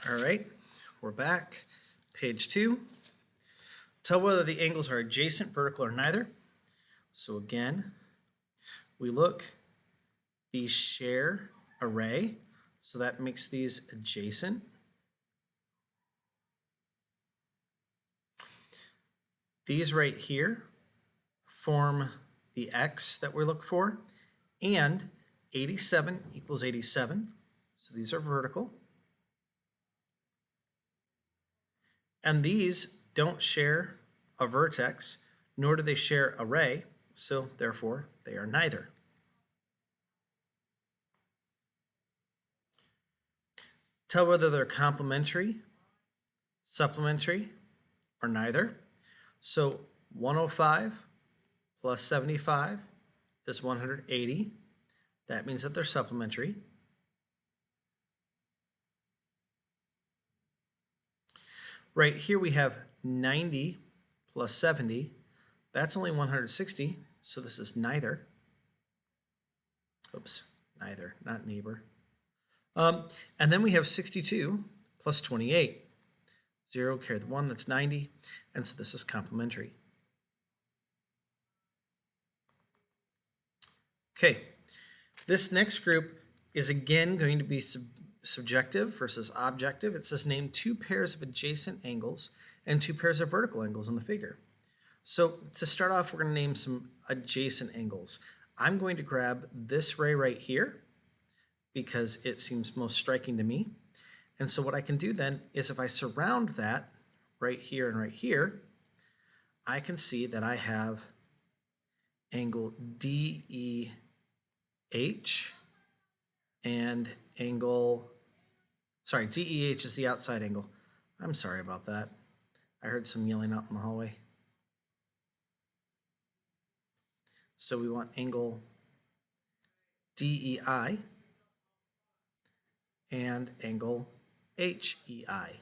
All right, we're back. Page 2. Tell whether the angles are adjacent, vertical, or neither. So again, we look, these share a ray, so that makes these adjacent. These right here form the x that we look for, and 87 equals 87, so these are vertical. And these don't share a vertex, nor do they share a ray, so therefore they are neither. Tell whether they're complementary, supplementary, or neither. So 105 plus 75 is 180. That means that they're supplementary. Right here we have 90 plus 70. That's only 160, so this is neither. Oops, neither, not neighbor. And then we have 62 plus 28. 0, carry the 1, that's 90, and so this is complementary. Okay, this next group is again going to be subjective versus objective. It says name 2 pairs of adjacent angles and 2 pairs of vertical angles in the figure. So to start off, we're going to name some adjacent angles. I'm going to grab this ray right here because it seems most striking to me. And so what I can do then is if I surround that right here and right here, I can see that I have angle DEH and angle, sorry, DEH is the outside angle. I'm sorry about that. I heard some yelling out in the hallway. So we want angle DEI and angle HEI.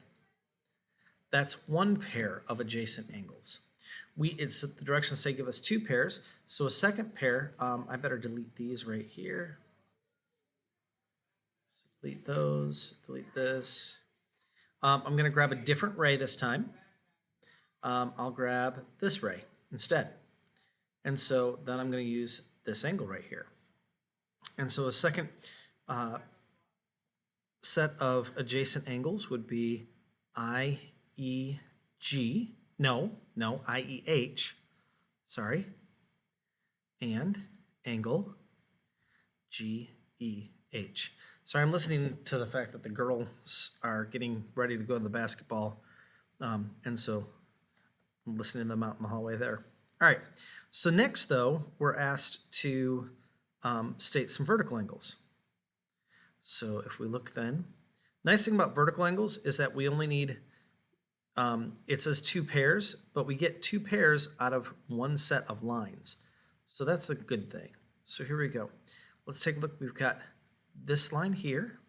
That's one pair of adjacent angles. It's the directions say give us 2 pairs. So a second pair, I better delete these right here. So delete those, delete this. I'm going to grab a different ray this time. I'll grab this ray instead. And so then I'm going to use this angle right here. And so a second set of adjacent angles would be IEG. IEH, sorry, and angle GEH. Sorry, I'm listening to the fact that the girls are getting ready to go to the basketball, and so I'm listening to them out in the hallway there. All right, so next, though, we're asked to state some vertical angles. So if we look then, nice thing about vertical angles is that we only need it says 2 pairs, but we get 2 pairs out of one set of lines. So that's a good thing. So here we go. Let's take a look. We've got this line here,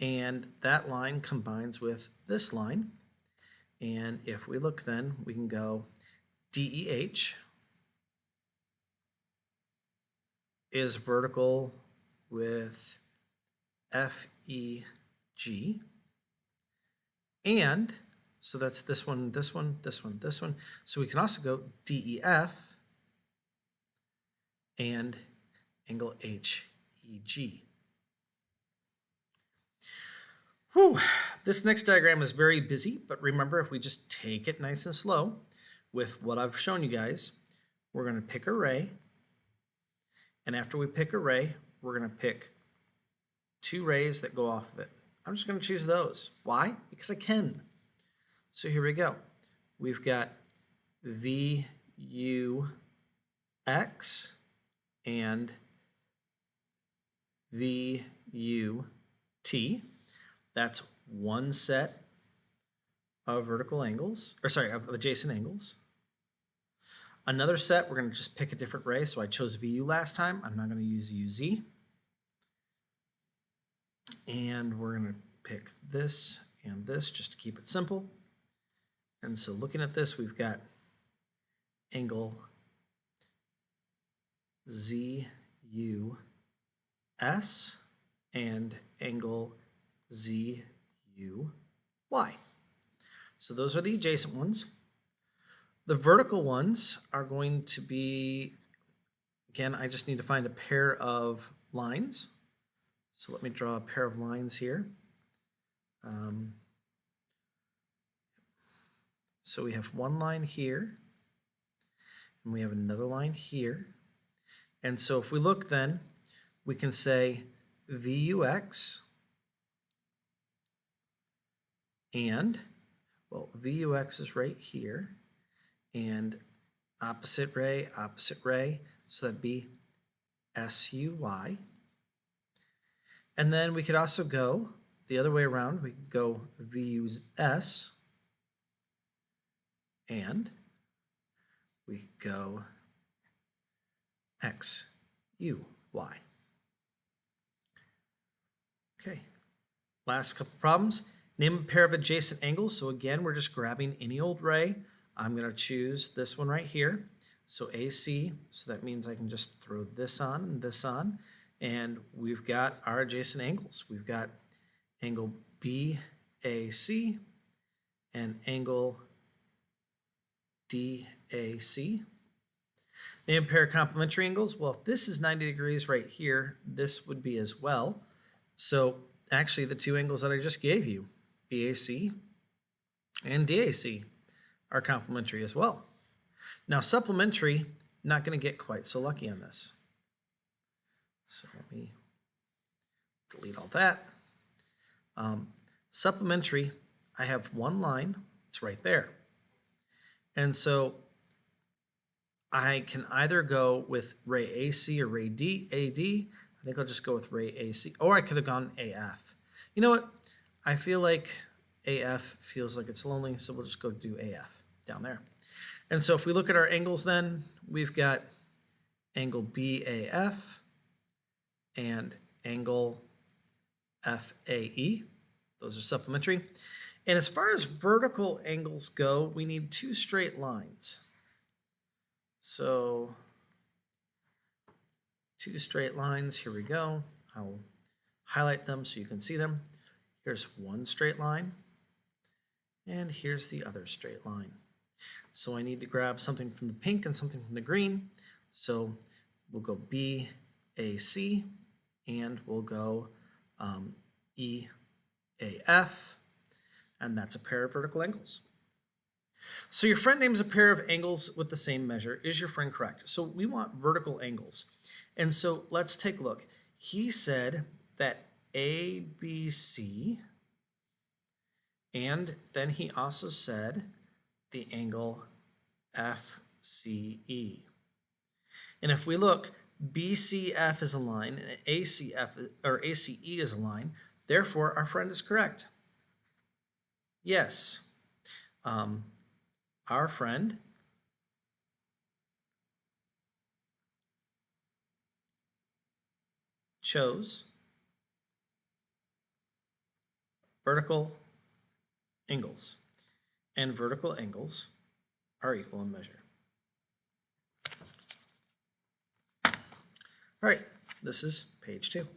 and that line combines with this line. And if we look then, we can go DEH is vertical with FEG, and so that's this one, this one, this one, this one. So we can also go DEF and angle HEG. Whew. This next diagram is very busy, but remember, if we just take it nice and slow with what I've shown you guys, we're going to pick a ray. And after we pick a ray, we're going to pick 2 rays that go off of it. I'm just going to choose those. Why? Because I can. So here we go. We've got VUX and VUT. That's one set of vertical angles, or sorry, of adjacent angles. Another set, we're going to just pick a different ray. So I chose VU last time. I'm not going to use UZ. And we're going to pick this and this just to keep it simple. And so looking at this, we've got angle ZUS and angle ZUT. y. So those are the adjacent ones. The vertical ones are going to be, again, I just need to find a pair of lines. So let me draw a pair of lines here. So we have one line here, and we have another line here. And so if we look then, we can say VUX and, well, VUX is right here, and opposite ray, so that'd be SUY. And then we could also go the other way around. We could go VUS, and we could go XUY. Okay, last couple problems. Name a pair of adjacent angles. So again, we're just grabbing any old ray. I'm going to choose this one right here. So AC, so that means I can just throw this on and this on. And we've got our adjacent angles. We've got angle BAC and angle DAC. Name a pair of complementary angles. Well, if this is 90 degrees right here, this would be as well. So actually the two angles that I just gave you, BAC and DAC, are complementary as well. Now supplementary, not going to get quite so lucky on this. So let me delete all that. Supplementary, I have one line, it's right there. And so I can either go with ray AC or ray AD. I think I'll just go with ray AC, or I could have gone AF. You know what? I feel like AF feels like it's lonely, so we'll just go do AF down there. And so if we look at our angles then, we've got angle BAF and angle FAE. Those are supplementary. And as far as vertical angles go, we need two straight lines. So two straight lines, here we go. I'll highlight them so you can see them. Here's one straight line, and here's the other straight line. So I need to grab something from the pink and something from the green. So we'll go BAC, and we'll go EAF, and that's a pair of vertical angles. So your friend names a pair of angles with the same measure. Is your friend correct? So we want vertical angles. And so let's take a look. He said that ABC, and then he also said the angle FCE. And if we look, BCF is a line and ACF or ACE is a line. Therefore, our friend is correct. Yes. Our friend chose vertical angles, and vertical angles are equal in measure. All right, this is page 2.